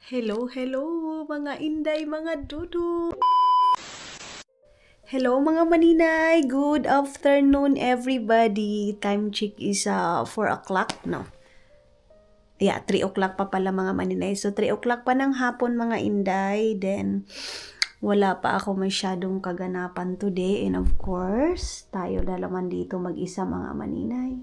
Hello, hello mga inday, mga dudu. Hello mga maninay, good afternoon everybody. Time check is 4 o'clock, no? Yeah, 3 o'clock pa pala mga maninay. So 3 o'clock pa ng hapon mga inday. Then wala pa ako masyadong kaganapan today. And of course, tayo naman dito mag-isa mga maninay.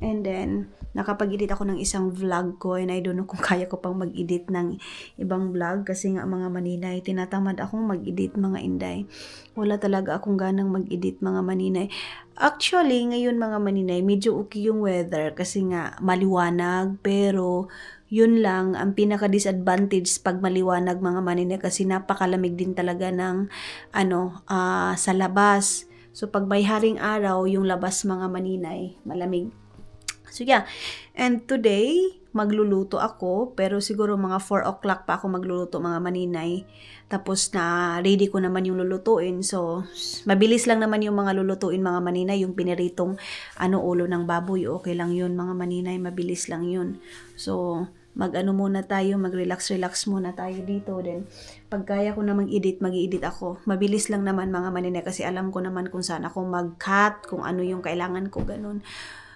And then, nakapag-edit ako ng isang vlog ko and I don't know kung kaya ko pang mag-edit ng ibang vlog kasi nga mga maninay, tinatamad akong mag-edit mga inday. Wala talaga akong ganang mag-edit mga maninay. Actually, ngayon mga maninay, medyo okay yung weather kasi nga maliwanag pero yun lang ang pinaka-disadvantage pag maliwanag mga maninay kasi napakalamig din talaga ng sa labas. So pag may haring araw, yung labas mga maninay, malamig. So yeah, and today, magluluto ako, pero siguro mga 4 o'clock pa ako magluluto mga maninay. Tapos na ready ko naman yung lulutuin. So, mabilis lang naman yung mga lulutuin mga maninay. Yung piniritong ulo ng baboy, okay lang yun mga maninay, mabilis lang yun. So, muna tayo, mag-relax muna tayo dito. Then, pag kaya ko na mag-edit, mag-edit ako. Mabilis lang naman mga maninay kasi alam ko naman kung saan ako mag-cut, kung ano yung kailangan ko, ganun.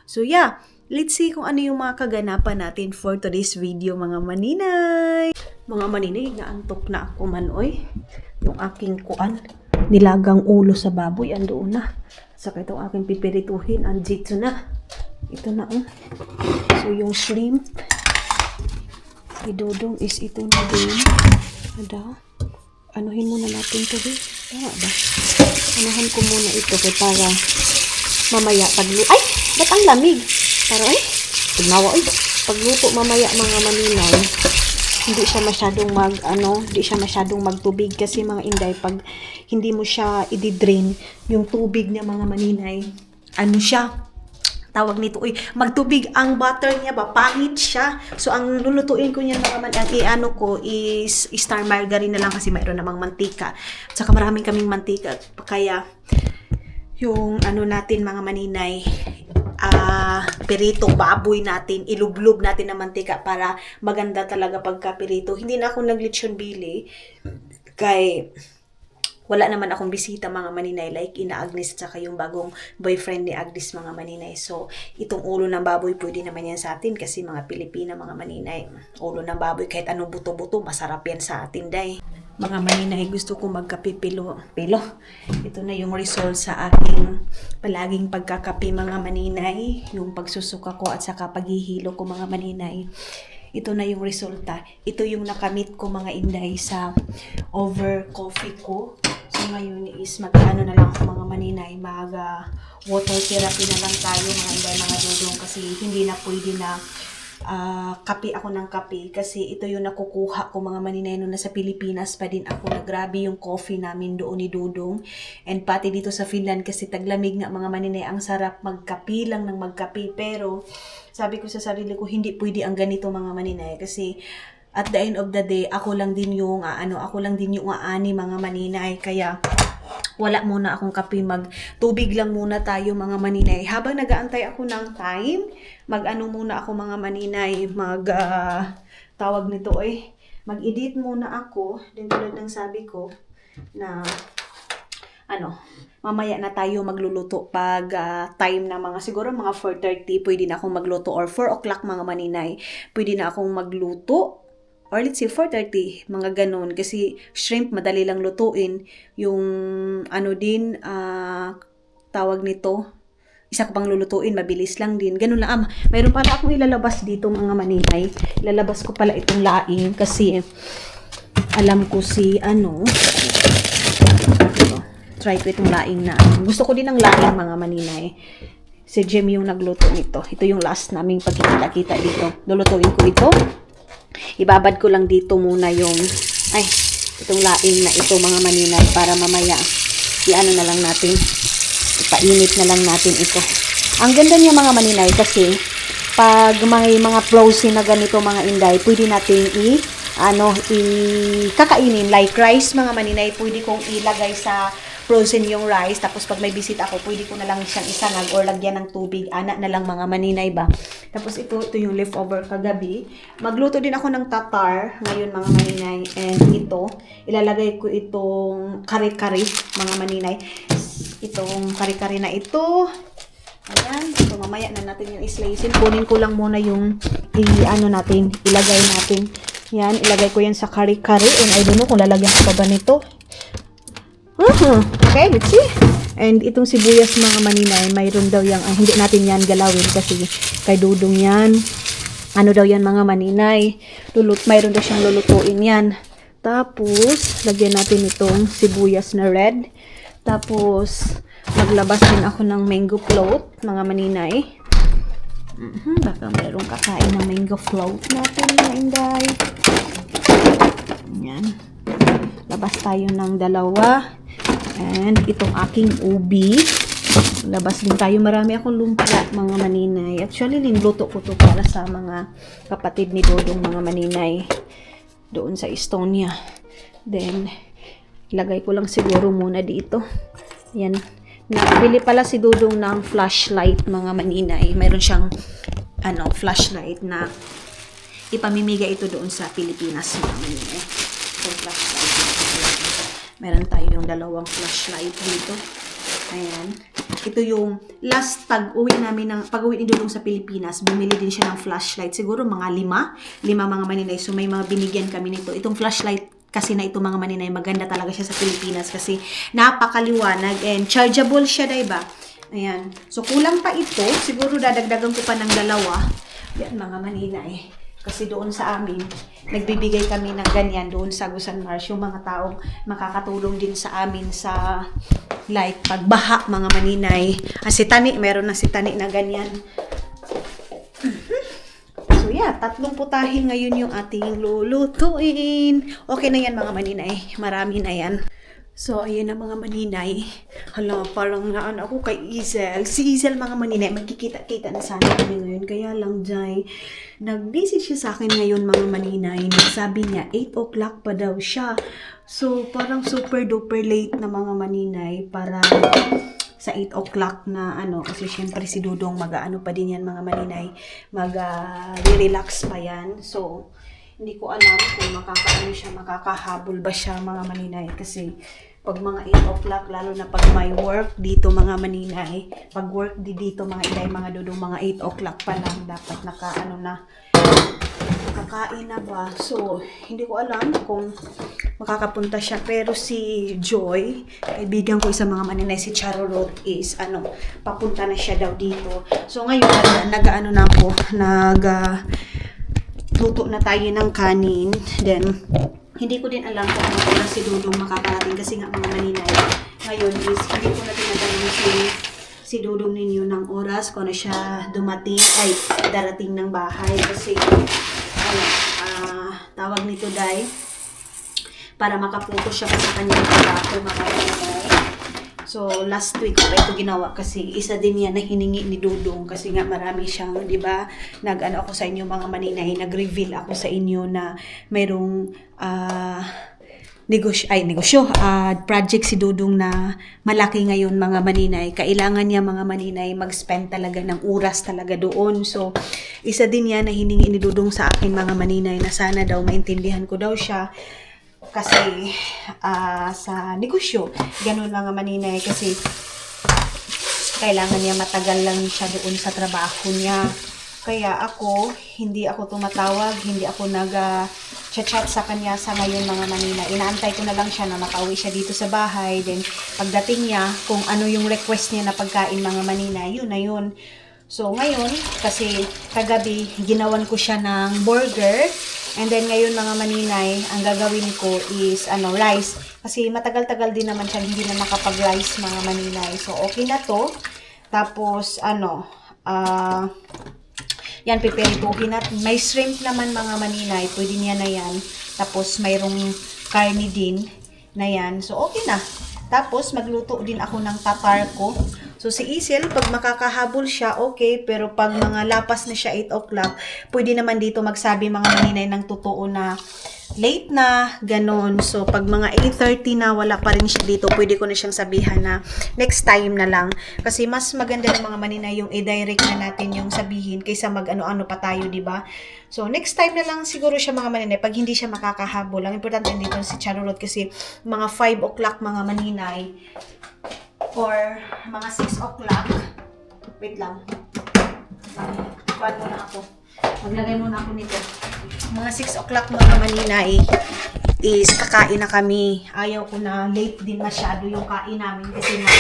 So yeah, let's see kung ano yung mga kaganapan natin for today's video mga maninay. Mga maninay, naantok na ako man oy. Yung aking nilagang ulo sa baboy, andoon na. Saka itong aking pipirituhin, andito na. Ito na So yung shrimp, idodong is ito na din. Anuhin muna natin ito din. Tama ba? Anuhan ko muna ito para mamaya ay! Ba't ang lamig? Pero tignawa pagluto mamaya mga maninay, hindi siya masyadong magtubig kasi mga inday, pag hindi mo siya i-drain yung tubig niya mga maninay, tawag nito, magtubig ang butter niya ba, pangit siya. So ang lulutuin ko niyan mga maninay, is star margarine na lang kasi mayroon namang mantika. At saka maraming kaming mantika, kaya yung natin mga maninay, pirito baboy natin, ilublob natin ng mantika para maganda talaga pagka pirito. Hindi na ako nag-lechon bili kay wala naman akong bisita mga maninay like ina Agnes at saka yung bagong boyfriend ni Agnes mga maninay. So itong ulo ng baboy pwede naman yan sa atin kasi mga Pilipina mga maninay, ulo ng baboy kahit anong buto-buto masarap yan sa atin day. Mga maninay, gusto ko magkape pilo. Ito na yung result sa aking palaging pagkakape mga maninay. Yung pagsusuka ko at saka paghihilo ko mga maninay. Ito na yung resulta. Ito yung nakamit ko mga inday sa over coffee ko. So ngayon is na lang ko mga maninay. Water therapy na lang tayo mga inday, mga dudong. Kasi hindi na pwede na kape ako ng kape kasi ito yung nakukuha ko mga maninay nung nasa Pilipinas pa din ako. Grabe yung coffee namin doon ni Dudong and pati dito sa Finland kasi taglamig nga mga maninay, ang sarap magkape lang ng magkape. Pero sabi ko sa sarili ko hindi pwede ang ganito mga maninay kasi at the end of the day ako lang din yung aani mga maninay, kaya wala muna akong kape, tubig lang muna tayo mga maninay. Habang nagaantay ako ng time, muna ako mga maninay, tawag nito mag-edit muna ako. Din tulad ng sabi ko na mamaya na tayo magluluto pag time na siguro mga 4:30 pwede na akong magluto or 4 o'clock mga maninay, pwede na akong magluto. Or let's say 4:30, mga ganun. Kasi shrimp, madali lang lutuin. Yung tawag nito, isa ko pang lulutuin, mabilis lang din. Ganun lang. Mayroon pala akong ilalabas dito mga maninay. Ilalabas ko pala itong laing kasi alam ko try ko itong laing na. Gusto ko din ng laing mga maninay. Si Jem yung nagluto nito. Ito yung last naming pagkikita-kita dito. Lulutuin ko ito. Ibabad ko lang dito muna itong laing na ito mga maninay para mamaya na lang natin, ipainit na lang natin ito. Ang ganda niya mga maninay kasi pag may mga frozen na ganito mga inday, pwede natin kakainin like rice mga maninay, pwede kong ilagay sa frozen yung rice. Tapos pag may bisita ako, pwede ko na lang siyang isangag or lagyan ng tubig. Ana na lang mga maninay ba. Tapos ito yung leftover kagabi. Magluto din ako ng tatar ngayon mga maninay. And ito, ilalagay ko itong kare-kare mga maninay. Itong kare-kare na ito. Ayan. So mamaya na natin yung slicein. Kunin ko lang muna yung ilagay natin. Yan, ilagay ko yan sa kare-kare. And I don't know kung lalagyan ko pa ba nito. Okay, let's see. And itong sibuyas mga maninay, mayroon daw yung, hindi natin yan galawin kasi kay Dudong yan. Ano daw yan mga maninay. Mayroon daw siyang lulutuin yan. Tapos, lagyan natin itong sibuyas na red. Tapos, maglabas din ako ng mango float, mga maninay. Baka mayroong kakain ng mango float natin, mga inday. Yan. Labas tayo ng dalawa. And itong aking ubi. Labas din tayo. Marami akong lumpia, mga maninay. Actually, linluto ko to para sa mga kapatid ni Dodong, mga maninay. Doon sa Estonia. Then, ilagay ko lang siguro muna dito. Yan. Nabili pala si Dodong ng flashlight, mga maninay. Mayroon siyang flashlight na ipamimigay ito doon sa Pilipinas, mga maninay. So, flashlight. Meron tayong dalawang flashlight dito. Ayan. Ito yung last pag-uwi ni Dudong sa Pilipinas, bumili din siya ng flashlight. Siguro mga lima mga maninay. So may mga binigyan kami nito. Itong flashlight kasi na ito mga maninay, maganda talaga siya sa Pilipinas kasi napakaliwanag and chargeable siya, diba? Ayan. So kulang pa ito. Siguro dadagdagan ko pa ng dalawa. Yan mga maninay. Kasi doon sa amin, nagbibigay kami ng ganyan doon sa Gusan Mars. Yung mga taong makakatulong din sa amin sa like pagbaha, mga maninay. Si Tani, meron na si Tani na ganyan. So yeah, 3 putahin ngayon yung ating lulutuin. Okay na yan mga maninay. Marami na yan. So, ayan na mga maninay. Hala, parang naan ako kay Izel. Si Izel mga maninay, magkikita-kita na sana kami ngayon. Kaya lang, Jai, nag-message siya sa akin ngayon mga maninay. Sabi niya, 8 o'clock pa daw siya. So, parang super duper late na mga maninay para sa 8 o'clock na kasi syempre si Dudong mag-ano pa din yan mga maninay. Mag-relax pa yan. So, hindi ko alam kung makakahabol ba siya mga maninay kasi pag mga 8 o'clock, lalo na pag may work dito mga maninay, pag work dito mga inday, mga Dudong, mga 8 o'clock pa lang dapat nakakain na ba. So, hindi ko alam kung makakapunta siya. Pero si Joy, kaibigan ko isa mga maninay, si Charorot is, papunta na siya daw dito. So, ngayon, luto na tayo ng kanin. Then, hindi ko din alam kung ano oras si Dudong makakarating kasi nga mga maninay. Ngayon is, hindi ko na tinatanong si Dudong ninyo ng oras kung ano siya darating ng bahay. Kasi, tawag nito dahil para makapokus siya sa kanyang trabaho mga maninay. So, last week pa ito ginawa kasi isa din yan na hiningi ni Dudong kasi nga marami siyang, di ba, ako sa inyo mga maninay, nag-reveal ako sa inyo na mayroong project si Dudong na malaki ngayon mga maninay. Kailangan niya mga maninay mag-spend talaga ng oras talaga doon. So, isa din yan na hiningi ni Dudong sa akin mga maninay na sana daw maintindihan ko daw siya. Kasi sa negosyo, ganun mga maninay kasi kailangan niya matagal lang siya doon sa trabaho niya. Kaya hindi ako tumatawag, hindi ako nag-chat sa kanya sa ngayon mga maninay. Inaantay ko na lang siya na makauwi siya dito sa bahay. Then pagdating niya, kung ano yung request niya na pagkain mga maninay, yun na yun. So ngayon, kasi kagabi ginawan ko siya ng burger. And then ngayon mga maninay, ang gagawin ko is rice. Kasi matagal-tagal din naman siya hindi na nakapag-rice mga maninay. So okay na to. Tapos yan pipirituhin natin. May shrimp naman mga maninay, pwede niya na yan. Tapos mayroong karne din na yan. So okay na. Tapos magluto din ako ng tatar ko. So, si Isil, pag makakahabol siya, okay. Pero pag mga lapas na siya 8 o'clock, pwede naman dito magsabi mga maninay ng totoo na late na, ganon. So, pag mga 8:30 na wala pa rin siya dito, pwede ko na siyang sabihan na next time na lang. Kasi mas maganda ng mga manina yung i-direct na natin yung sabihin kaysa mag-ano-ano pa tayo, di ba? So, next time na lang siguro siya mga maninay pag hindi siya makakahabol. Ang importante dito si Charlotte kasi mga 5 o'clock mga maninay or mga 6 o'clock. Wait lang. Kuhaan muna ako. Maglagay muna ako nito. Mga 6 o'clock mga maninay is kakain na kami. Ayaw ko na late din masyado yung kain namin kasi nga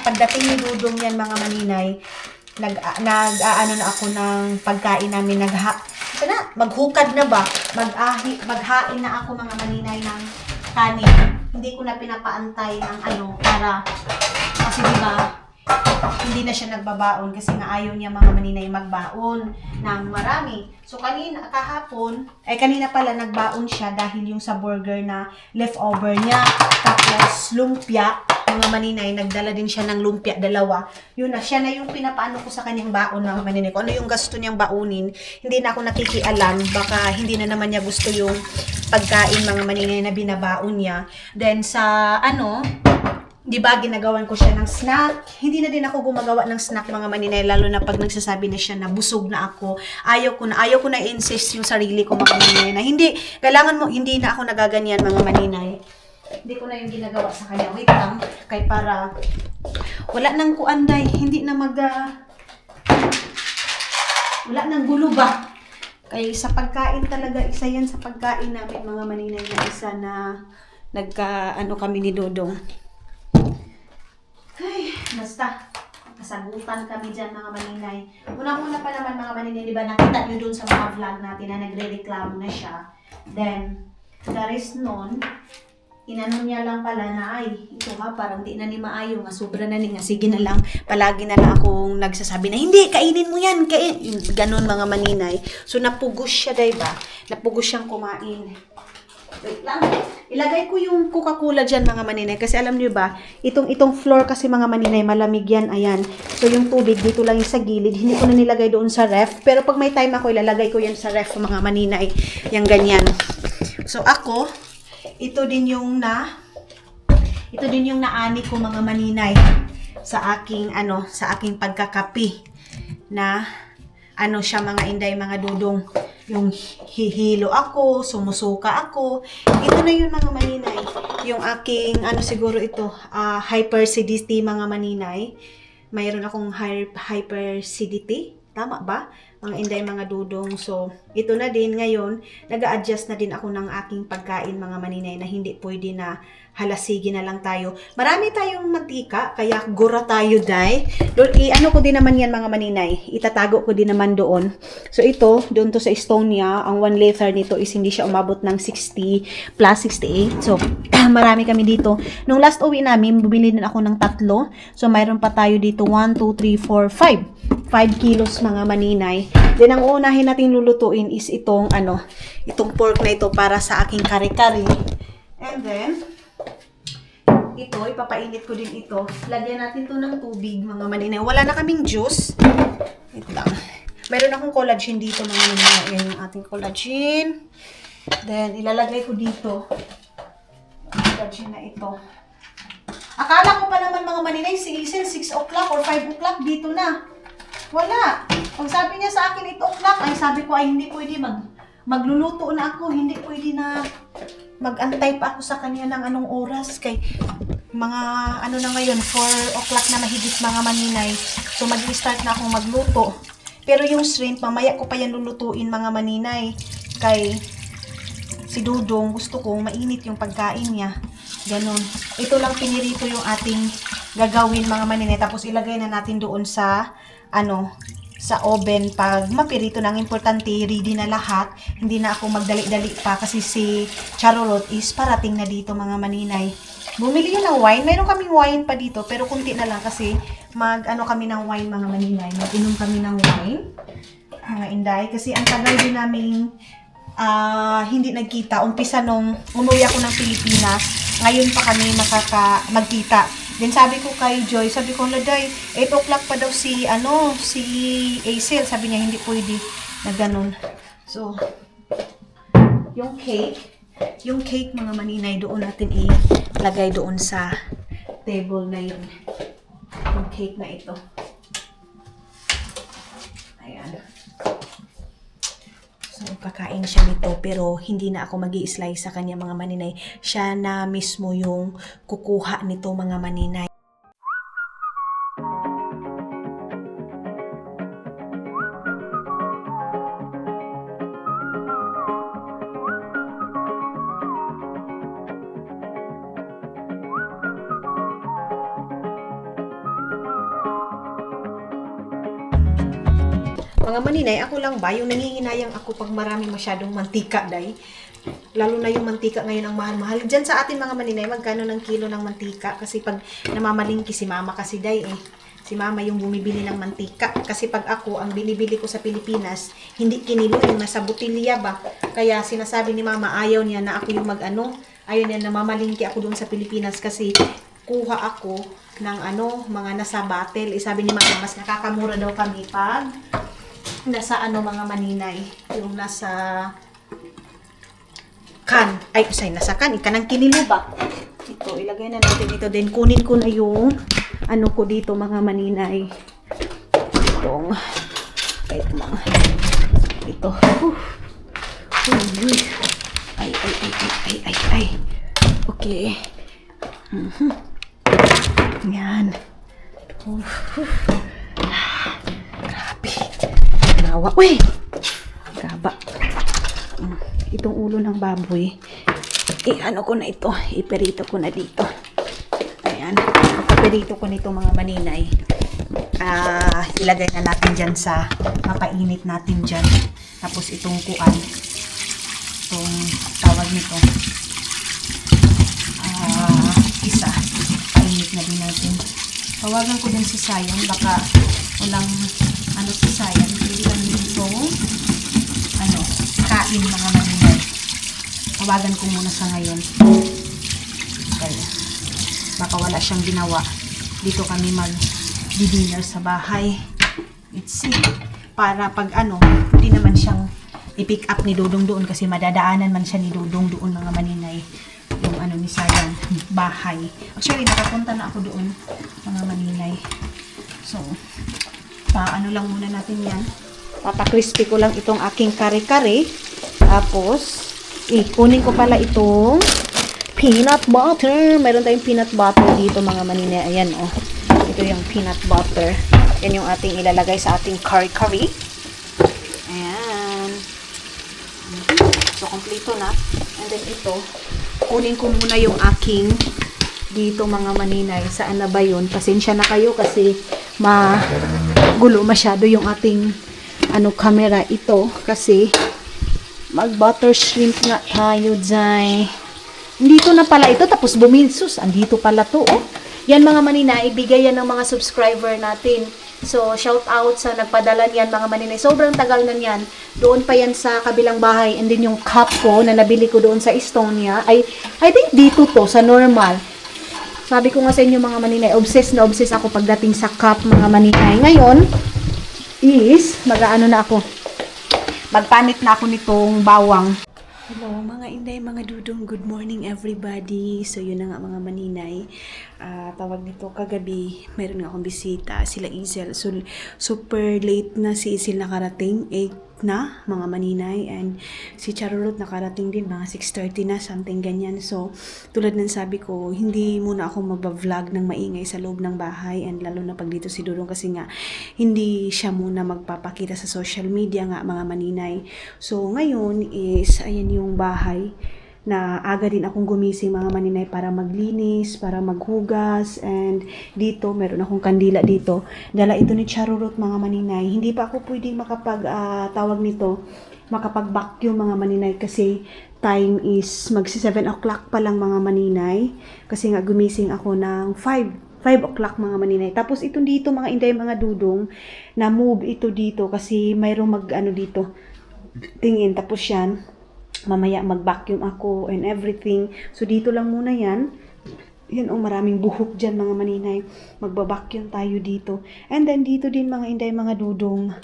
pagdating ni Dudong yan mga maninay, ano na ako ng pagkain namin, maghukad na ba? Maghain na ako mga maninay ng kanin. Hindi ko na pinapaantay ng para kasi diba hindi na siya nagbabaon kasi nga ayaw niya mga maninay magbaon ng marami. So kanina pala nagbaon siya dahil yung sa burger na leftover niya. Tapos lumpia, mga maninay, nagdala din siya ng lumpia, 2. Yun na, siya na yung pinapaano ko sa kanyang baon mga maninay. Kung ano yung gusto niyang baunin, hindi na ako nakikialam. Baka hindi na naman niya gusto yung pagkain mga maninay na binabaon niya. Then sa di ba, ginagawan ko siya ng snack. Hindi na din ako gumagawa ng snack mga maninay, lalo na pag nagsasabi na siya na busog na ako. Ayaw ko na insist yung sarili ko mga maninay na hindi na ako nagaganyan mga maninay. Hindi ko na yung ginagawa sa kanya. Wait lang, kay para wala nang kuanday, hindi na wala nang gulo ba? Kay sa pagkain talaga, isa yan sa pagkain namin mga maninay na isa na kami ni Dodong. Ay, basta, kasagutan kami dyan mga maninay. Una-una pa naman mga maninay, di ba, nakita nyo dun sa mga vlog natin na nagre-reklamo na siya. Then, the rest nun, inano niya lang pala na, ito parang di na ni maayo, nga sobra na ni, nga sige na lang, palagi na lang akong nagsasabi na, hindi, kainin mo yan, ganon mga maninay. So, napugos siya, diba? Napugos siyang kumain. Wait lang. Ilagay ko yung Coca-Cola dyan mga maninay. Kasi alam niyo ba, itong floor kasi mga maninay, malamig yan. Ayan. So yung tubig dito lang yung sa gilid. Hindi ko na nilagay doon sa ref. Pero pag may time ako, ilalagay ko yan sa ref mga maninay. Yang ganyan. So ako, ito din yung naani ko mga maninay sa aking pagkakapi na siya mga inday, mga dudong, yung hihilo ako, sumusuka ako. Ito na yun mga maninay. Yung aking, siguro ito, hypercidity mga maninay. Mayroon akong hypercidity. Tama ba? Mga inday, mga dudong. So, ito na din ngayon, nag-a-adjust na din ako ng aking pagkain mga maninay na hindi pwede na halasigi na lang tayo. Marami tayong mantika, kaya gura tayo, day. Ko din naman yan mga maninay. Itatago ko din naman doon. So ito, doon to sa Estonia, ang 1 liter nito is hindi siya umabot ng 60 plus 68. So, marami kami dito. Nung last uwi namin, bumili din ako ng 3. So, mayroon pa tayo dito 1, 2, 3, 4, 5. 5 kilos mga maninay. Then, ang unahin natin lulutuin is itong pork na ito para sa aking kare-kare. And then, ito, ipapainit ko din ito. Lagyan natin to ng tubig, mga maninay. Wala na kaming juice. Ito lang. Mayroon akong collagen dito, mga maninay. Yan yung ating collagen. Then, ilalagay ko dito. Collagen na ito. Akala ko pa naman, mga maninay, si Isel, 6 o'clock or 5 o'clock, dito na. Wala. Pag sabi niya sa akin 8 o'clock, ay sabi ko, ay hindi pwede magluluto na ako. Hindi pwede na mag-antay pa ako sa kanya ng anong oras. Kay mga na ngayon, 4 o'clock na mahigit mga maninay. So mag-start na akong magluto. Pero yung shrimp, mamaya ko pa yan lulutuin mga maninay. Kay si Dudong, gusto kong mainit yung pagkain niya. Ganon. Ito lang pinirito yung ating gagawin mga maninay. Tapos ilagay na natin doon sa sa oven pag mapirito ng importante, ready na lahat. Hindi na ako magdali-dali pa kasi si Charlotte is parating na dito mga maninay. Bumili yun ng wine. Mayroon kaming wine pa dito pero kunti na lang kasi kami ng wine mga maninay. Mag-inom kami ng wine. Mga inday. Kasi ang tagal din namin hindi nagkita. Umpisa nung umuwi ako ng Pilipinas. Ngayon pa kami magkita. Then sabi ko kay Joy, sabi ko, Laday, 8 o'clock pa daw si Hazel. Sabi niya, hindi pwede na ganun. So, yung cake mga maninay, doon natin ilagay doon sa table na yun. Yung cake na ito. Ayan. So, kakain siya nito pero hindi na ako mag-i-slice sa kanya mga maninay. Siya na mismo yung kukuha nito mga maninay. Mga maninay, ako lang ba? Yung nanginginayang ako pag marami masyadong mantika, day. Lalo na yung mantika ngayon ang mahal-mahal. Diyan sa atin mga maninay, magkano ng kilo ng mantika? Kasi pag namamalingki si mama kasi, day, si mama yung bumibili ng mantika. Kasi pag ako, ang binibili ko sa Pilipinas, hindi kinilo, yung nasa butilya ba? Kaya sinasabi ni mama, ayaw niya na ako yung ayaw niya na mamalingki ako doon sa Pilipinas kasi kuha ako ng mga nasa bottle. Sabi ni mama, mas nakakamura daw kami pag nasa mga maninay, yung nasa can, nasa can, ikanang kinilo ba? Ito, ilagay na natin ito din. Kunin ko na yung ko dito mga maninay. Itong, ito. Ay. Okay. Yan. Grabe. Nawa. Uy! Gaba. Itong ulo ng baboy. Ko na ito. Iperito ko na dito. Ayan. Iperito ko nito mga maninay. Ilagay na natin dyan sa mapainit natin dyan. Tapos itong kuan. Itong tawag nito. Isa. Painit na din natin. Tawagan ko din si Sayan. Baka walang si Sayan. Pwede lang itong kain mga maninay. Tawagan ko muna sa ngayon. Kaya baka wala siyang ginawa. Dito kami mag-dinner sa bahay. Let's see. Para pag hindi naman siyang i-pick up ni Dudong doon kasi madadaanan man siya ni Dudong doon mga maninay. Yung ni Sayan, bahay. Actually, nakapunta na ako doon mga maninay. So, lang muna natin yan. Papakrispy ko lang itong aking kare-kare. Tapos, kunin ko pala itong peanut butter. Meron tayong peanut butter dito mga maninay. Ayan, Ito yung peanut butter. Yan yung ating ilalagay sa ating kare-kare. Ayan. So, kompleto na. And then ito, kunin ko muna yung aking dito mga maninay. Saan na ba yun? Pasensya na kayo kasi magulo masyado yung ating camera ito kasi mag butter shrimp nga tayo dyan. Dito na pala ito tapos bumilsus. Andito pala to Yan mga maninay, ibigay yan ng mga subscriber natin. So shout out sa nagpadala niyan mga maninay. Sobrang tagal na niyan. Doon pa yan sa kabilang bahay. And then yung cup ko na nabili ko doon sa Estonia I think dito to sa normal. Sabi ko nga sa inyo mga maninay, obsessed na obsessed ako pagdating sa cup mga maninay. Ngayon is na ako. Magpanit na ako nitong bawang. Hello mga inday, mga dudong, good morning everybody. So yun na nga mga maninay. Tawag nito kagabi, meron nga akong bisita, sila Izel. So super late na si Izel nakarating, 8 na mga maninay, and si Charlotte nakarating din mga 6:30 na, something ganyan. So tulad ng sabi ko, hindi muna ako magba-vlog ng maingay sa loob ng bahay, and lalo na pag dito si Dudong kasi nga hindi siya muna magpapakita sa social media nga mga maninay. So ngayon is ayan yung bahay na aga din akong gumising mga maninay para maglinis, para maghugas, and dito meron akong kandila dito. Dala ito ni Charurot mga maninay. Hindi pa ako pwedeng makapag-vacuum mga maninay kasi time is magsi 7 o'clock pa lang mga maninay. Kasi nga gumising ako ng 5 o'clock mga maninay. Tapos itong dito mga inday mga dudong, na move ito dito kasi mayroong dito. Tingin, tapos yan. Mamaya mag-vacuum ako and everything. So dito lang muna yan. Yan maraming buhok dyan mga maninay. Magba-vacuum tayo dito. And then dito din mga inday mga dudong.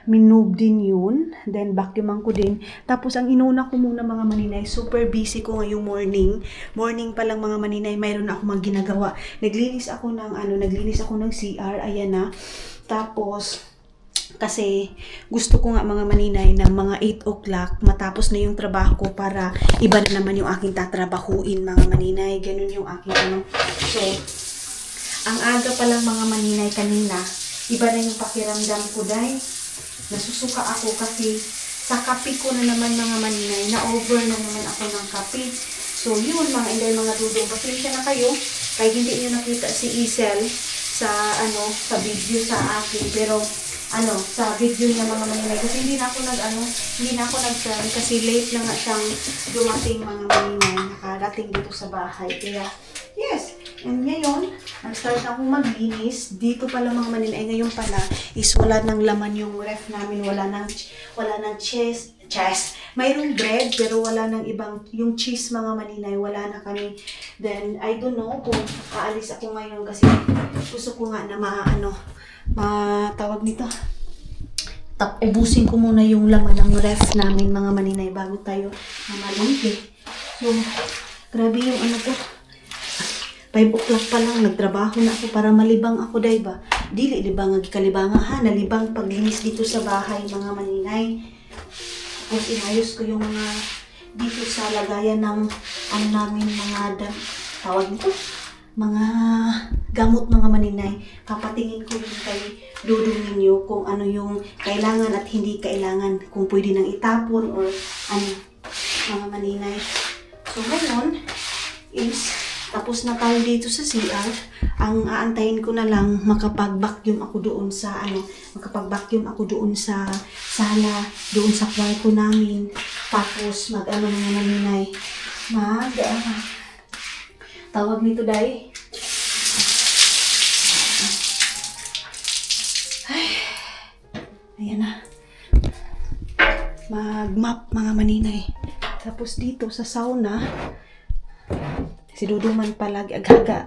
minove din yun. Then, vacuuman ko din. Tapos, ang inuna ko muna mga maninay, super busy ko ngayong morning. Morning pa lang mga maninay, mayroon na ako mga ginagawa. Naglinis ako ng CR, ayan na. Tapos, kasi gusto ko nga mga maninay na mga 8 o'clock matapos na yung trabaho ko para iba na naman yung aking tatrabahuin mga maninay. Ganun yung aking So, ang aga pa lang mga maninay kanina, iba na yung pakiramdam ko dahil nasusuka ako kasi sa kape ko na naman mga maninay, na-over na naman ako ng kape. So yun mga inday mga dudong, pasensya na kayo kahit hindi niyo nakita si Isel sa video sa akin, pero sa video niya mga maninay kasi hindi na ako nag-film kasi late na nga siyang dumating mga maninay, nakarating dito sa bahay. Kaya yes, and ngayon nag-start akong maglinis dito pala mga maninay. Ngayon pala is wala nang laman yung ref namin, wala nang cheese. Mayroong bread pero wala nang ibang yung cheese mga maninay, wala na kami. Then I don't know kung aalis ako ngayon kasi gusto ko nga na tawag nito, ubusin ko muna yung laman ng ref namin mga maninay bago tayo mamalingki. So grabe yung 5 o'clock pa lang, nagtrabaho na ako para malibang ako, diba? Dili libang kalibanga ha, nalibang paglinis dito sa bahay mga maninay. Tapos inayos ko yung mga dito sa lagayan ng namin tawag nito, mga gamot mga maninay. Kapatingin ko yung kay Dudong ninyo kung ano yung kailangan at hindi kailangan, kung pwede nang itapon or mga maninay. So ngayon is tapos na tayo dito sa CR. Ang aantayin ko na lang makapag-vacuum ako doon sa sala, doon sa kwarto namin. Tapos mga maninay, tawag nito day. Ayan na. Mag-map mga maninay. Tapos dito sa sauna, si Dudong man palagi,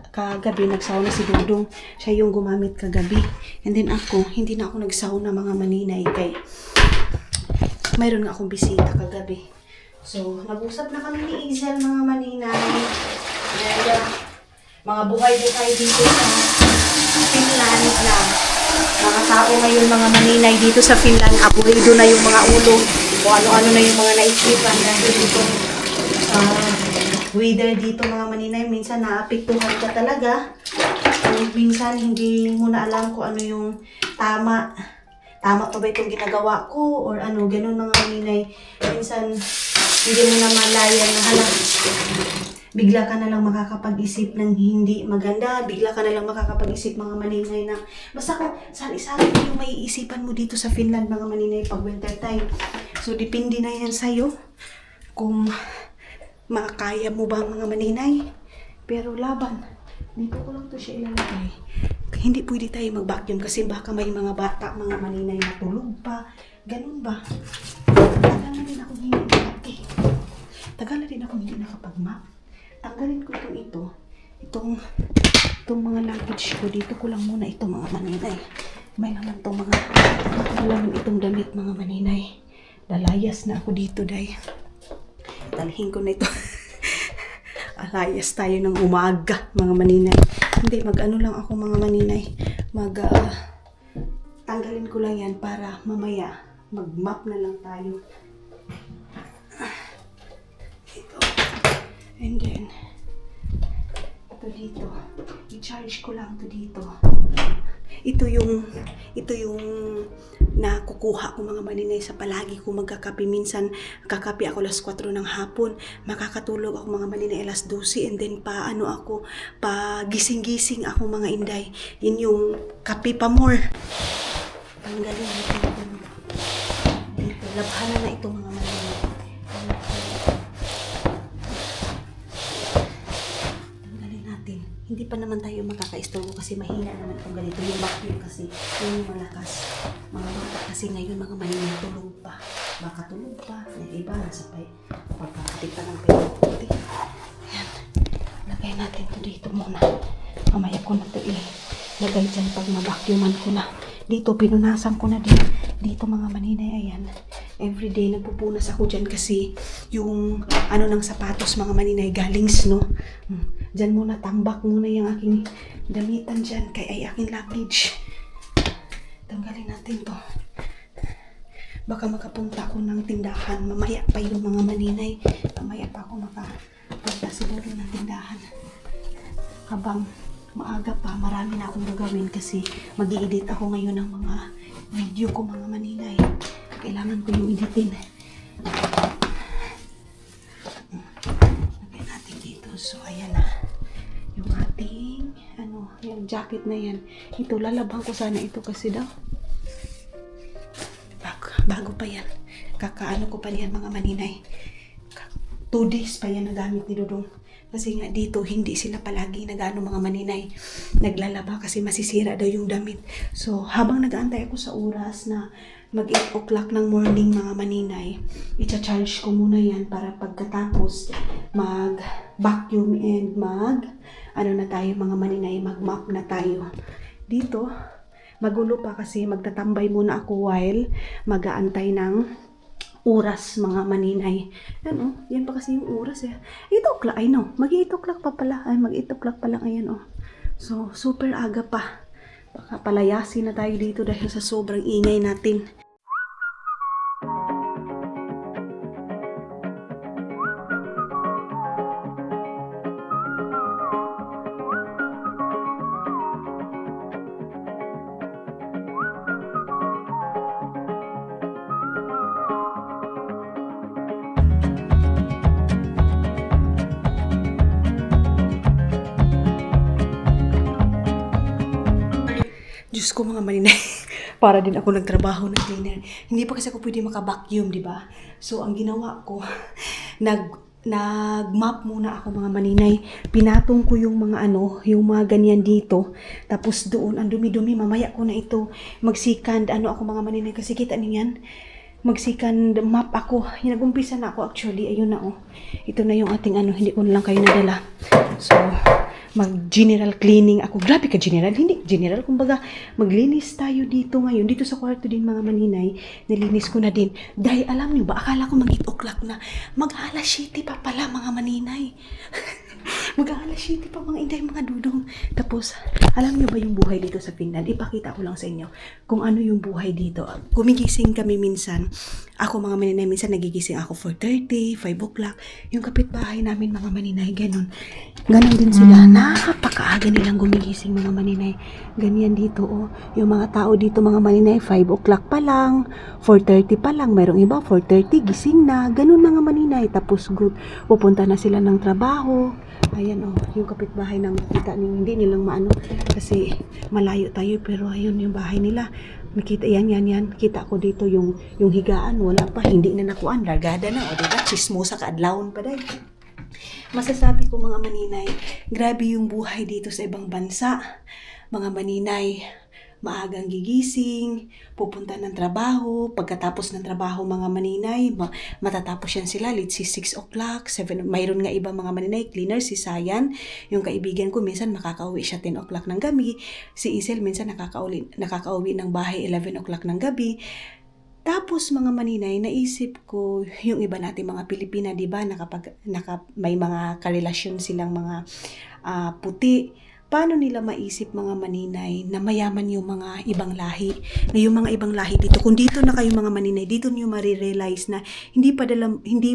kagabi nagsauna si Dudong. Siya yung gumamit kagabi. And then ako, hindi na ako nagsauna mga maninay kay mayroon nga akong bisita kagabi. So, nag-usap na kami ni Isel mga maninay. And, mga buhay-buhay dito sa Finland lang. Mga tao ngayon mga maninay dito sa Finland, aburido na yung mga ulo. O ano-ano na yung mga naisipan dahil dito weather dito mga maninay, minsan naapektuhan ka talaga. Minsan hindi mo na alam kung ano yung tama pa ba itong ginagawa ko or ganun mga maninay. Minsan hindi mo na malaya na bigla ka na lang makakapag-isip ng hindi maganda, bigla ka na lang makakapag-isip mga maninay na basta kung sari-sari yung may isipan mo dito sa Finland mga maninay pag winter time. So depende na yan sa'yo kung makakaya mo ba mga maninay. Pero laban, dito ko lang to siya ilalagay. Hindi pwede tayo mag-vacuum kasi baka may mga bata, mga maninay na tulog pa. Ganun ba? Tagalan din ako hindi nakapag-map. Tanggalin ko itong mga luggage ko. Dito ko lang muna ito mga maninay. May naman itong damit mga maninay. Lalayas na ako dito day. Dalhin ko na ito. Alayas tayo ng umaga, mga maninay. Hindi, lang ako mga maninay. Tanggalin ko lang yan para mamaya mag-map na lang tayo. Ito. And then, ito dito. I-charge ko lang ito dito. Ito yung nakukuha ko mga maninay sa palagi ko magkakape. Minsan kakape ako alas 4 ng hapon, makakatulog ako mga maninay alas 12, and then pa gising-gising ako mga inday. Yun yung kape pa more. Tanggalin natin dito. Labhanan na ito mga maninay. Hindi pa naman tayo makaka-istorbo kasi mahina naman itong ganito. Yung vacuum kasi, yung malakas. Mga bata kasi ngayon, mga maninay, tulog pa. Baka tulog pa. Yung iba, nasa pagkakatik pa ng pinaputi. Ayan. Lagay natin ito dito muna. Mamaya ko na ito ilagay dyan pag ma-vacuuman ko na. Dito, pinunasan ko na din. Dito mga maninay, ayan. Everyday nagpupunas ako dyan kasi yung ano ng sapatos mga maninay galing snow. Dyan muna, tambak muna yung aking damitan dyan kay ay aking luggage. Tanggalin natin to. Baka makapunta ako ng tindahan. Mamaya pa yung mga maninay. Mamaya pa ako makapunta siguro ng tindahan. Habang maaga pa, marami na akong gagawin kasi mag-i-edit ako ngayon ng mga video ko mga maninay. Kailangan ko yung editin. Lagyan natin dito. So, ayan na. Yung ating, yung jacket na yan. Ito, lalabhan ko sana ito kasi daw. Bago pa yan. Kakaano ko pa yan mga maninay. 2 days pa yan nagamit ni Dudong. Kasi nga dito, hindi sila palagi nagano mga maninay. Naglalaba kasi masisira daw yung damit. So, habang nag-aantay ako sa oras na mag 8 o'clock ng morning mga maninay, i-charge ko muna yan para pagkatapos mag-vacuum and mga maninay, mag-mop na tayo. Dito, magulo pa kasi magtatambay muna ako while mag-aantay ng oras mga maninay. Yan pa kasi yung oras eh. 8 o'clock, mag-8 o'clock pa pala. Mag-8 o'clock pa lang, ayan So, super aga pa. Baka palayasin na tayo dito dahil sa sobrang ingay natin. Diyos ko mga maninay, para din ako nagtrabaho ng cleaner. Hindi pa kasi ako pwede maka-vacuum, di ba? So, ang ginawa ko, nag-mop muna ako mga maninay. Pinatong ko yung mga yung mga ganyan dito. Tapos doon, ang dumi-dumi, mamaya ko na ito mag-second, ako mga maninay. Kasi kita niyan, mag-second mop ako. Nag-umpisa na ako actually. Ayun na Ito na yung ating hindi ko na lang kayo nadala. So, mag-general cleaning ako. Grabe ka general. Hindi general. Kumbaga, maglinis tayo dito ngayon. Dito sa kwarto din mga maninay. Nilinis ko na din. Dahil alam niyo ba, akala ko mag-8 o'clock na. Mag-alas 7 pa pala mga maninay. Mag-alas 7 pa mga inday, mga dudong. Tapos, alam niyo ba yung buhay dito sa Finland? Ipakita ko lang sa inyo kung ano yung buhay dito. Gumigising kami minsan. Ako mga maninay, minsan nagigising ako 4:30, 5 o'clock. Yung kapitbahay namin mga maninay, ganun. Ganon din sila. Napakaaga nilang gumigising mga maninay. Ganyan dito Yung mga tao dito mga maninay, 5 o'clock pa lang, 4:30 pa lang. Mayroong iba, 4:30, gising na. Ganun mga maninay. Tapos good, pupunta na sila ng trabaho. Ayan yung kapitbahay namin, kita niyo, hindi nilang maano kasi malayo tayo, pero ayun yung bahay nila. Makita yan. Kita ko dito yung higaan, wala pa, hindi na nakuan, largada na diba? Chismosa ka adlawon pa dahil. Masasabi ko mga maninay, grabe yung buhay dito sa ibang bansa. Mga maninay, maagang gigising, pupunta ng trabaho, pagkatapos ng trabaho mga maninay, matatapos yan sila, let's say 6 o'clock, 7, mayroon nga iba mga maninay, cleaner, si Sayan, yung kaibigan ko, minsan makakauwi siya 10 o'clock ng gabi, si Isel minsan nakakauwi ng bahay 11 o'clock ng gabi. Tapos mga maninay, naisip ko, yung iba natin mga Pilipina, di ba, may mga karelasyon silang mga puti. Paano nila maisip mga maninay na mayaman yung mga ibang lahi? Na yung mga ibang lahi dito, kung dito na kayo mga maninay, dito niyo marirealize na hindi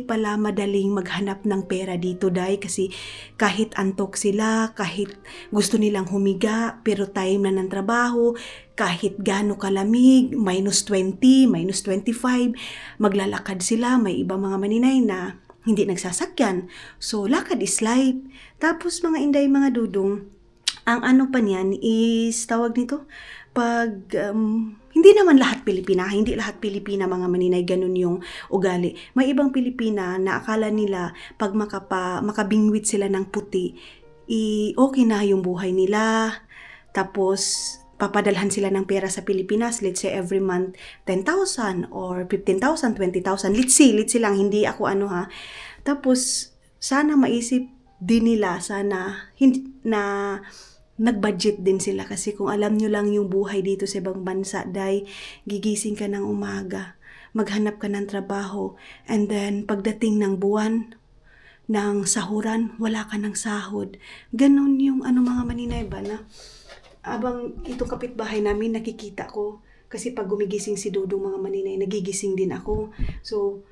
pala madaling maghanap ng pera dito dahil kasi kahit antok sila, kahit gusto nilang humiga, pero time na ng trabaho, kahit gaano kalamig, -20, -25, maglalakad sila. May iba mga maninay na hindi nagsasakyan. So, lakad is life. Tapos mga inday, mga dudong, ang pa niyan is, tawag nito, pag, hindi naman lahat Pilipina, hindi lahat Pilipina mga maninay, ganun yung ugali. May ibang Pilipina na akala nila, pag makabingwit sila ng puti, okay na yung buhay nila. Tapos, papadalhan sila ng pera sa Pilipinas, let's say every month, 10,000 or 15,000, 20,000. Let's say lang, hindi ako Tapos, sana maisip din nila, sana, hindi, na nag-budget din sila kasi kung alam nyo lang yung buhay dito sa ibang bansa, day, gigising ka ng umaga, maghanap ka ng trabaho, and then pagdating ng buwan, ng sahuran, wala ka ng sahod. Ganon yung mga maninay ba na abang itong kapitbahay namin nakikita ko kasi pag gumigising si Dudong mga maninay, nagigising din ako. So,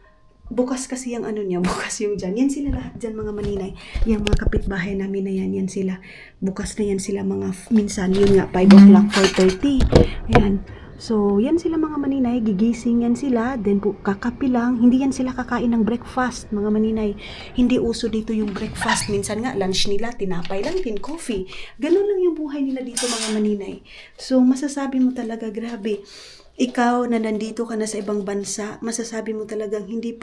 bukas kasi yung niya, bukas yung dyan. Yan sila lahat dyan mga maninay. Yung mga kapitbahay namin na yan sila. Bukas na yan sila minsan, yun nga, 5 o'clock, 4:30. Ayan. So, yan sila mga maninay, gigising yan sila, then kakapi lang, hindi yan sila kakain ng breakfast, mga maninay. Hindi uso dito yung breakfast, minsan nga, lunch nila, tinapay lang din, coffee. Ganun lang yung buhay nila dito mga maninay. So, masasabi mo talaga, grabe, ikaw na nandito ka na sa ibang bansa, masasabi mo talagang hindi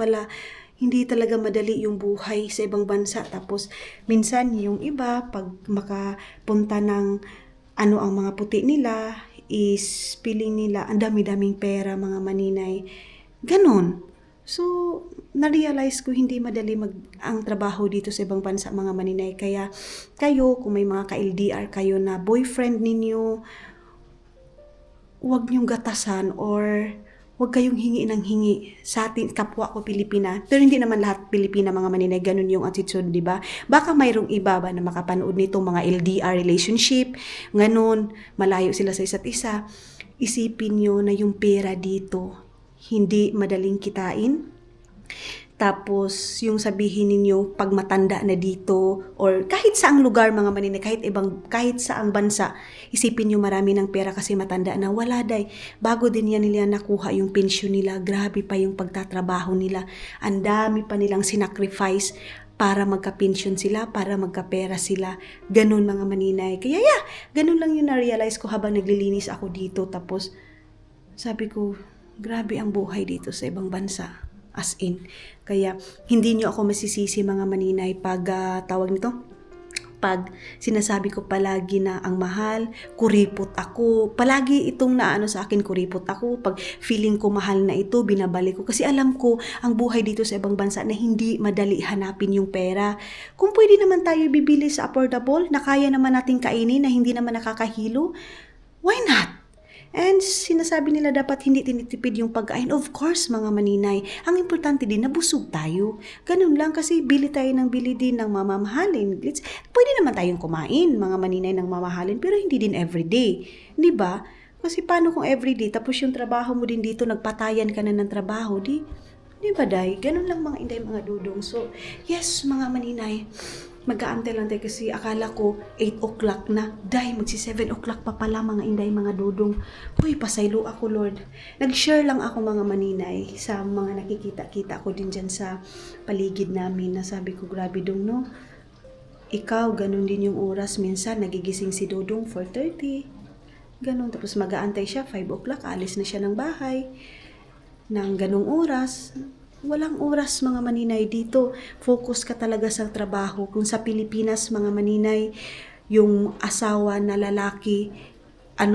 talaga madali yung buhay sa ibang bansa. Tapos, minsan yung iba, pag makapunta ng ang mga puti nila, is feeling nila ang dami-daming pera mga maninay. Ganon. So, na-realize ko hindi madali ang trabaho dito sa ibang bansa mga maninay. Kaya kayo, kung may mga ka-LDR kayo na boyfriend ninyo, huwag niyong gatasan or huwag kayong hingi ng hingi sa atin, kapwa ko Pilipina. Pero hindi naman lahat Pilipina mga maninay, ganun yung attitude, di ba? Baka mayroong iba ba na makapanood nitong mga LDR relationship, ganun, malayo sila sa isa't isa. Isipin nyo na yung pera dito, hindi madaling kitain. Tapos, yung sabihin ninyo, pag matanda na dito, or kahit saang lugar mga maninay, kahit saang bansa, isipin nyo marami ng pera kasi matanda na, wala day. Bago din yan nila nakuha yung pensyon nila, grabe pa yung pagtatrabaho nila. Ang dami pa nilang sinacrifice para magka-pensyon sila, para magka-pera sila. Ganun mga maninay. Kaya ganun lang yung na-realize ko habang naglilinis ako dito. Tapos, sabi ko, grabe ang buhay dito sa ibang bansa. As in. Kaya, hindi nyo ako masisisi mga maninay pag pag sinasabi ko palagi na ang mahal, kuripot ako. Palagi itong sa akin, kuripot ako. Pag feeling ko mahal na ito, binabalik ko. Kasi alam ko, ang buhay dito sa ibang bansa na hindi madali hanapin yung pera. Kung pwede naman tayo bibili sa affordable, na kaya naman natin kainin, na hindi naman nakakahilo, why not? And sinasabi nila dapat hindi tinitipid yung pagkain. Of course, mga maninay, ang importante din na busog tayo. Ganun lang kasi bili tayo ng bili din ng mamamahalin. Pwede naman tayong kumain, mga maninay, ng mamahalin, pero hindi din everyday. Di ba? Kasi paano kung everyday, tapos yung trabaho mo din dito, nagpatayan ka na ng trabaho, di ba, day? Ganun lang mga inday, mga dudong. So, yes, mga maninay, mag-aantay lang tayo kasi akala ko 8 o'clock na. Day, magsi 7 o'clock pa pala mga inday, mga dudong. Uy, pasaylo ako, Lord. Nag-share lang ako mga maninay sa mga nakikita-kita ko din dyan sa paligid namin na sabi ko, grabe dong, no? Ikaw, ganun din yung oras. Minsan, nagigising si Dudong 4:30. Ganun. Tapos mag-aantay siya, 5 o'clock, alis na siya ng bahay. Nang ganung oras, walang oras mga maninay dito. Focus ka talaga sa trabaho. Kung sa Pilipinas mga maninay, yung asawa na lalaki,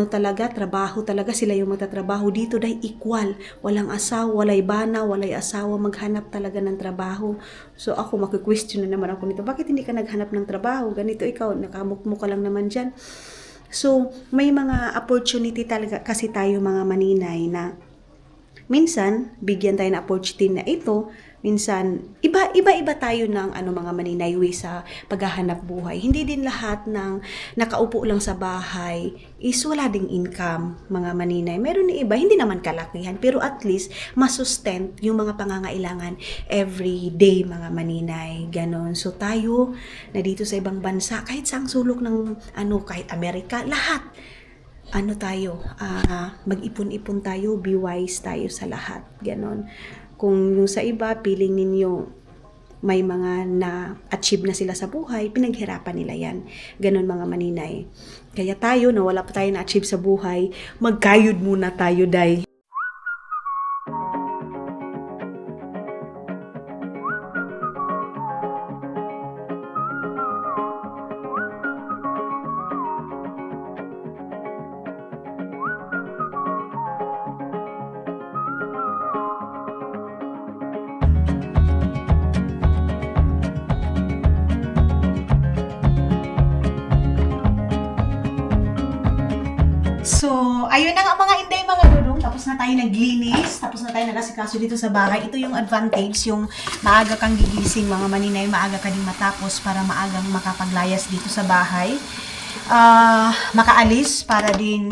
talaga, trabaho talaga, sila yung magtatrabaho. Dito dahil equal. Walang asawa, walay bana, walay asawa, maghanap talaga ng trabaho. So ako, maki-question na naman ako nito. Bakit hindi ka naghanap ng trabaho? Ganito ikaw, nakamukmo ka lang naman dyan. So, may mga opportunity talaga kasi tayo mga maninay na minsan, bigyan tayo ng opportunity na ito. Minsan, iba-iba tayo ng mga maninaywi sa paghahanap buhay. Hindi din lahat ng nakaupo lang sa bahay is wala ding income, mga maninay. Meron ni iba, hindi naman kalakihan, pero at least masustent yung mga pangangailangan every day, mga maninay. Ganon. So tayo, na dito sa ibang bansa, kahit saang sulok ng kahit Amerika, lahat. Tayo, mag-ipon-ipon tayo, be wise tayo sa lahat. Ganon. Kung yung sa iba, feeling ninyo may mga na-achieve na sila sa buhay, pinaghirapan nila yan. Ganon mga maninay. Kaya tayo, na wala pa tayo na-achieve sa buhay, magkayod muna tayo, day. ayun na nga mga inday, mga dudong. Tapos na tayo naglinis. Tapos na tayo nagasikaso dito sa bahay. Ito yung advantage, yung maaga kang gigising mga maninay. Maaga ka din matapos para maagang makapaglayas dito sa bahay. Makaalis para din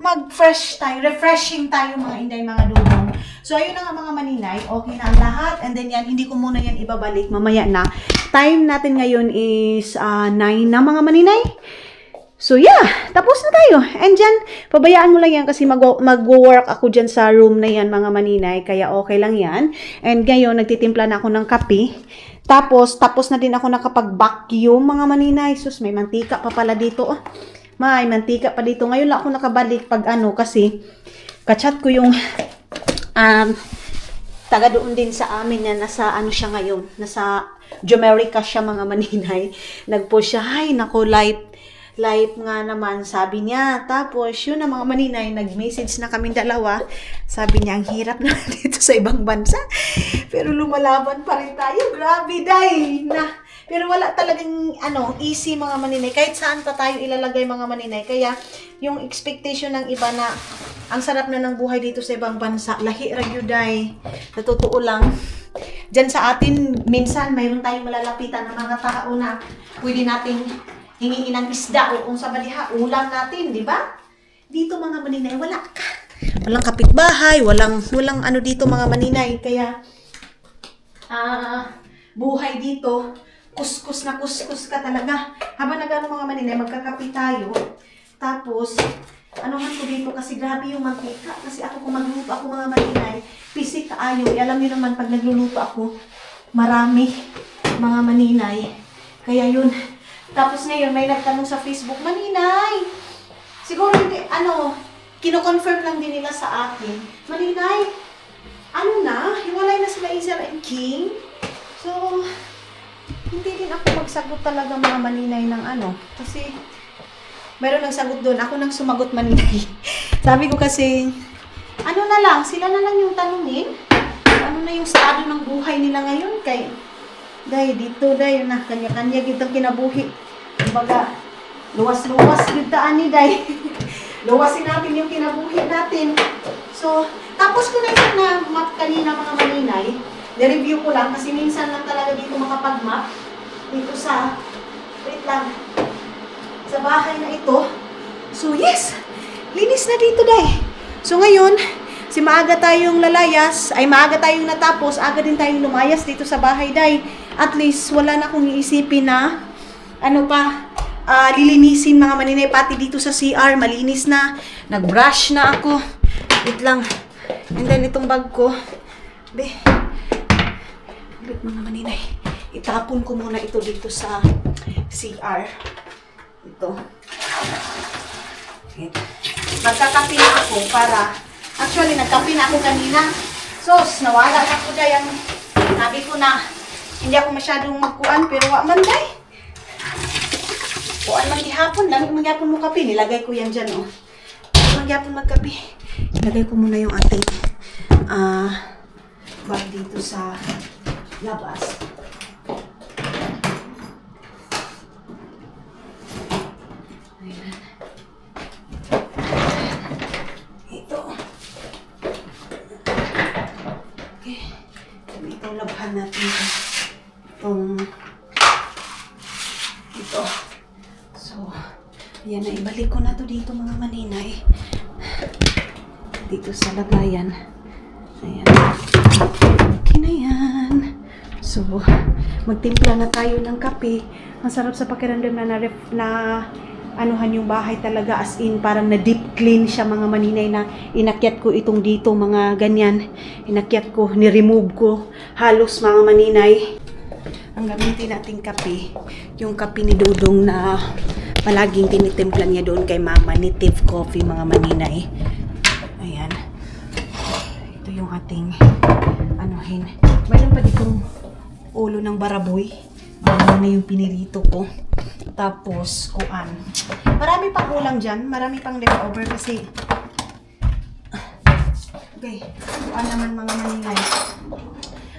mag-fresh tayo, refreshing tayo mga inday, mga dudong. So, ayun na nga mga maninay, okay na ang lahat. And then yan, hindi ko muna yan ibabalik, mamaya na. Time natin ngayon is 9 na mga maninay. So, yeah, tapos na tayo. And dyan, pabayaan mo lang yan kasi mag-work ako dyan sa room na yan mga maninay. Kaya okay lang yan. And ngayon, nagtitimpla na ako ng kape. Tapos na din ako nakapag-vacuum mga maninay. Sus, may mantika pa pala dito. Oh. May mantika pa dito. Ngayon lang ako nakabalik pag kasi kachat ko yung taga doon din sa amin na nasa siya ngayon. Nasa Jamaica siya mga maninay. Nagpo siya, ay nako, live nga naman, sabi niya. Tapos, yun na mga maninay, nag-message na kaming dalawa. Sabi niya, ang hirap na dito sa ibang bansa. Pero lumalaban pa rin tayo. Grabe, day! Pero wala talagang, easy mga maninay. Kahit saan pa tayo ilalagay mga maninay. Kaya, yung expectation ng iba na, ang sarap na ng buhay dito sa ibang bansa. Lahi ragyo, day. Natotoo lang. Diyan sa atin, minsan, mayroon tayong malalapitan ng mga tao na pwede nating hingiin ng isda o kung sa baliha, ulam natin, di ba? Dito mga maninay, wala ka. Walang kapitbahay, walang dito mga maninay. Kaya, buhay dito, kuskus na kuskus ka talaga. Habang mga maninay, magkakapi tayo. Tapos, anuhan ko dito kasi grabe yung mantika. Kasi ako kung magluluto ako mga maninay, pisik kaayo. Alam niyo naman, pag nagluluto ako, marami mga maninay. Kaya yun. Tapos ngayon, may nagtanong sa Facebook, Maninay, siguro hindi, kino-confirm lang din nila sa akin. Maninay, hiwalay na sila Isel and King. So, hindi din ako magsagot talaga mga maninay ng kasi, meron nagsagot doon, ako nang sumagot maninay. Sabi ko kasi, sila na lang yung tanungin. Ano na yung estado ng buhay nila ngayon kay dito, na, kanya-kanya gitang kinabuhi. Kumbaga, luwas-luwas yung daan ni day. Luwasin natin yung kinabuhi natin. So, tapos ko na yung na-map kanina mga maninay. Na-review ko lang kasi minsan lang talaga dito makapag-map. Dito sa, sa bahay na ito. So, yes! Linis na dito, day. So, ngayon, maaga tayong lalayas, maaga tayong natapos, aga din tayong lumayas dito sa bahay, day. At least, wala na akong iisipin na, lilinisin mga maninay, pati dito sa CR, malinis na, nag-brush na ako. Wait lang. And then, itong bag ko, mga maninay, itapon ko muna ito dito sa CR. Ito. Magkakapi na ako para, actually, nagkapi na ako kanina. Sos, nawala na ako dyan. Sabi ko na, hindi ako masyadong magkuan, pero man day. Kuan man gihapon, dami magyapon mo kape. Nilagay ko yan dyan, oh. Magyapon magkape. Nilagay ko muna yung ating bag dito sa labas. Ayan. Ito. Okay. Ito, labhan natin ito. Ito. So, ayan na, ibalik ko na to dito mga maninay. Dito sa lagayan. Ayan. Okay na yan. So, magtimpla na tayo ng kape. Masarap sa pakiramdam na anuhan yung bahay talaga, as in parang na deep clean siya mga maninay, na inakyat ko itong dito mga ganyan. Inakyat ko, ni-remove ko halos mga maninay. Ang gamitin nating kape, yung kape ni Dudong na palaging tinitimpla niya doon kay Mama, Native Coffee mga maninay. Ayan. Ito yung ating anuhin. Mayroon pa ditong ulo ng baraboy. Ano na yung pinirito ko. Tapos, kuan. Marami pang ulam dyan. Marami pang leftover kasi. Okay. Kuan naman mga maninay.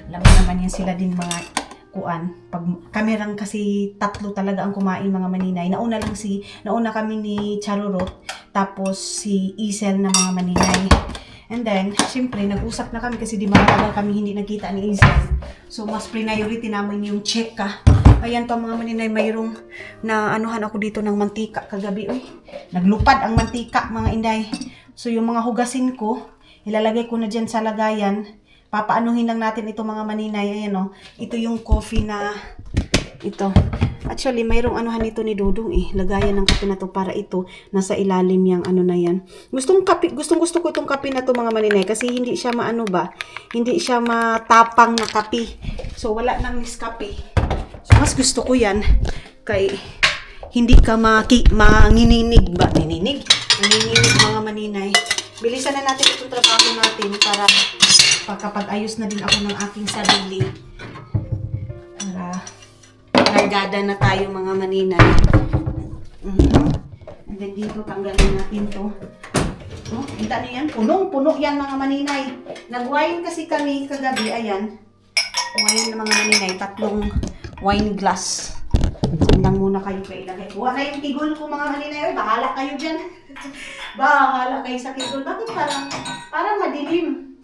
Alam mo naman yan sila din mga kuan. Pag kamerang kasi tatlo talaga ang kumain mga maninay. Nauna kami ni Charurot. tapos si Isel na mga maninay. And then, siyempre, nag-usap na kami kasi di matagal kami hindi nagkita ni Isel. So, mas priority namin yung check ka. Ayan pa mga maninay, mayroong na anuhan ako dito ng mantika kagabi. Uy, naglupad ang mantika mga inday. So, yung mga hugasin ko, ilalagay ko na dyan sa lagayan. Papaanuhin lang natin ito mga maninay. Ayan o, ito yung coffee na ito. Actually, mayroong anuhan nito ni Dudong lagayan ng kape na to para ito nasa ilalim yung ano na yan. Gustong gusto ko itong kape na to mga maninay kasi hindi siya maano ba? Hindi siya matapang na kape. So, wala nang Nescafe. So, mas gusto ko yan kay hindi ka manininig ba? Nanininig mga maninay. Bilisan na natin itong trabaho natin para pagkapag-ayos na din ako ng aking sarili. Para kargada na tayo mga maninay. And then dito tanggalin natin to. Oh, kita niyo yan? Punong-puno yan mga maninay. Nag-wine kasi kami kagabi. Ayan. Wine na mga maninay. 3 wine glass. Sandang muna kayo ilagay. Huwag na yung kigol ko mga maninay. Ay, bahala kayo dyan. Bahala kayo sa kigol. Bakit parang madilim?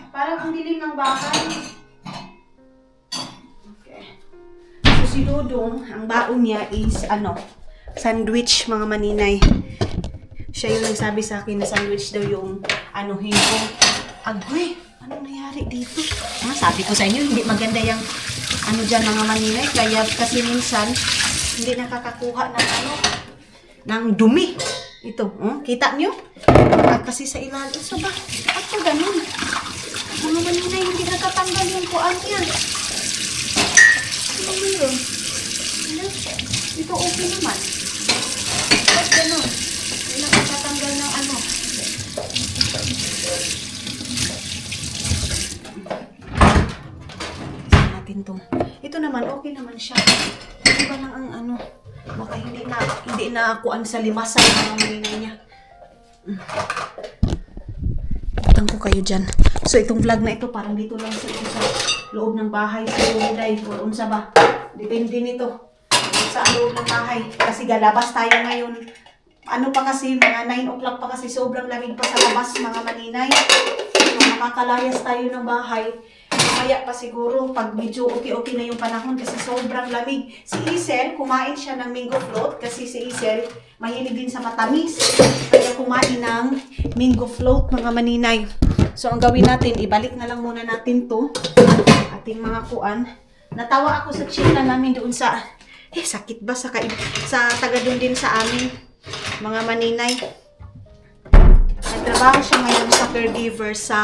Parang ang dilim ng bahay. Si Dudong, ang baon niya is sandwich mga maninay. Siya yung nagsabi sa akin na sandwich daw yung anuhin ko. Agoy, anong nangyari dito? Sabi ko sa inyo, hindi maganda yung dyan mga maninay. Kaya kasi minsan, hindi nakakakuha ng dumi. Ito, kita nyo? At kasi sa ilalim, so ba? At ganun. Mga maninay, hindi nakatanggal yung kuan niya. Ano yun? Ito okay naman. Bakit gano'n? Hindi nakakatanggal ng natin to. Ito naman, okay naman siya. Hindi ba lang ang baka hindi na kuan sa limasan ng mga maninay niya. Utang ko kayo dyan. So, itong vlog na ito, parang dito lang sa loob ng bahay. So, day, or unsa ba? Depende nito sa loob ng bahay. Kasi galabas tayo ngayon. Ano pa kasi, mga 9 o'clock pa kasi, sobrang lamig pa sa labas, mga maninay. So, makakalayas tayo ng bahay. Kaya pa siguro, pag medyo okay na yung panahon kasi sobrang lamig. Si Isel, kumain siya ng mango float kasi si Isel, mahilig din sa matamis. Kaya kumain ng mango float, mga maninay. So, ang gawin natin, ibalik na lang muna natin to ating mga kuan. Natawa ako sa chika namin doon sa, sakit ba sa taga doon din sa amin, mga maninay. Nagtrabaho siya ngayon sa caregiver sa,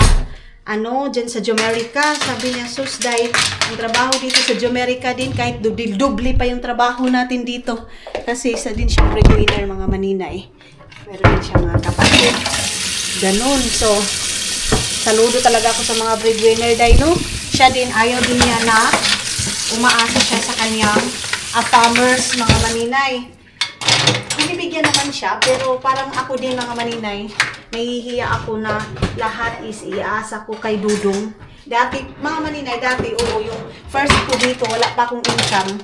dyan sa Jomerica. Sabi niya, sus, dahil ang trabaho dito sa Jomerica din, kahit dubli pa yung trabaho natin dito. Kasi isa din siya breadwinner, mga maninay. Meron din siya mga kapatid. Ganun. So, saludo talaga ako sa mga breadwinner dahil, no? Siya din, ayaw din niya na umaasa siya sa kanyang farmers, mga maninay. Binibigyan naman siya, pero parang ako din mga maninay, nahihiya ako na lahat is iaasa ko kay Dudong. Dati, mga maninay, yung first ko dito, wala pa akong income.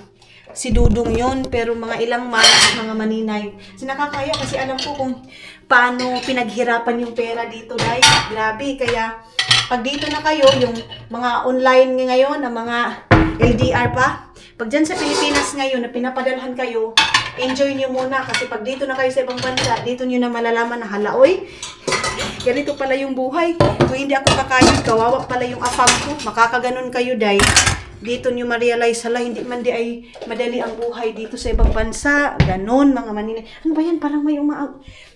Si Dudong yun, pero mga ilang months, mga maninay. Sinakakaya kasi alam ko kung paano pinaghirapan yung pera dito, dahil grabe. Kaya, pag dito na kayo, yung mga online ngayon, na mga LDR pa, pag dyan sa Pilipinas ngayon, na pinapadalhan kayo, enjoy nyo muna. Kasi pag dito na kayo sa ibang bansa, dito nyo na malalaman na halaoy. Ganito pala yung buhay. Kung hindi ako kakayod, kawawa pala yung afam ko. Makakaganon kayo, dahil dito nyo ma-realize, hindi man di ay madali ang buhay dito sa ibang bansa. Ganon, mga maninay. Ano ba yan? Parang may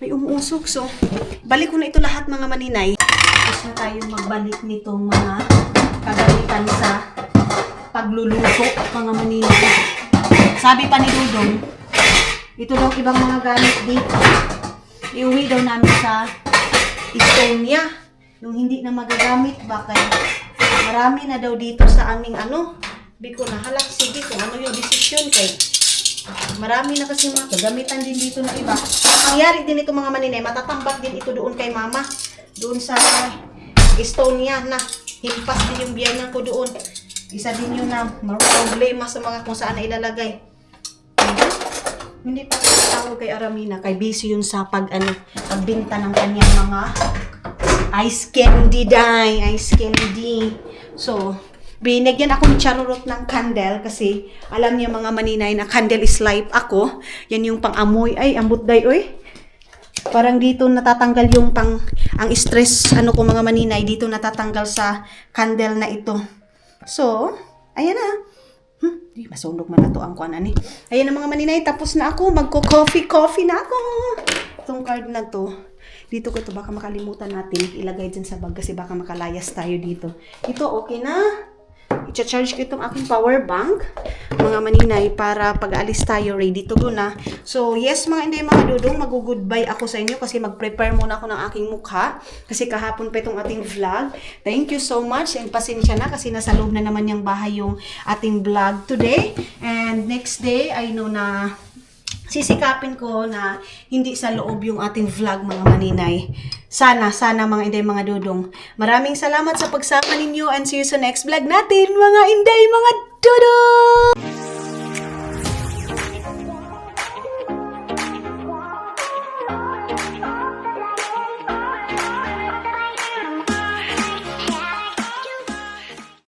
umuusok. So, balik ko na ito lahat, mga maninay. Tapos na tayo magbalik nitong mga kagamitan sa pagluluto, mga maninay. Sabi pa ni Dudong, ito daw ibang mga gamit dito, iuwi daw namin sa Estonia. Yung hindi na magagamit, bakit marami na daw dito sa aming Di ko na halak, sige kung ano yung desisyon kay. Marami na kasi mga kagamitan din dito na iba. Nangyari din ito mga maninay, matatambak din ito doon kay mama. Doon sa Estonia na himpas din yung biyanan ko doon. Isa din yun na problema sa mga kung saan na ilalagay. Hindi pa ako tawag kay Aramina. Kay busy yun sa pagbinta ng kanyang mga ice candy, ice candy. So, binigyan ako ni Charurot ng candle kasi alam niya mga maninay na candle is life ako. Yan yung pang-amoy. Ay, ambot day, oy. Parang dito natatanggal yung ang stress, ko mga maninay, dito natatanggal sa candle na ito. So, ayan na. Di masunog man na to ang kuan ani. Ayan na mga maninay, tapos na ako. Magko-coffee na ako. Itong card na to. Dito ko ito, baka makalimutan natin. Ilagay dyan sa bag kasi baka makalayas tayo dito. Ito, okay na. I-charge ko itong aking power bank, mga maninay, para pag alis tayo, ready to go na. So, yes, mga hindi, mga dudong, mag-goodbye ako sa inyo kasi mag-prepare muna ako ng aking mukha. Kasi kahapon pa itong ating vlog. Thank you so much and pasensya na kasi nasa loob na naman yung bahay yung ating vlog today. And next day, I know na sisikapin ko na hindi sa loob yung ating vlog, mga maninay. Sana mga inday, mga dudong. Maraming salamat sa pagsama ninyo and see you sa next vlog natin, mga inday, mga dudong!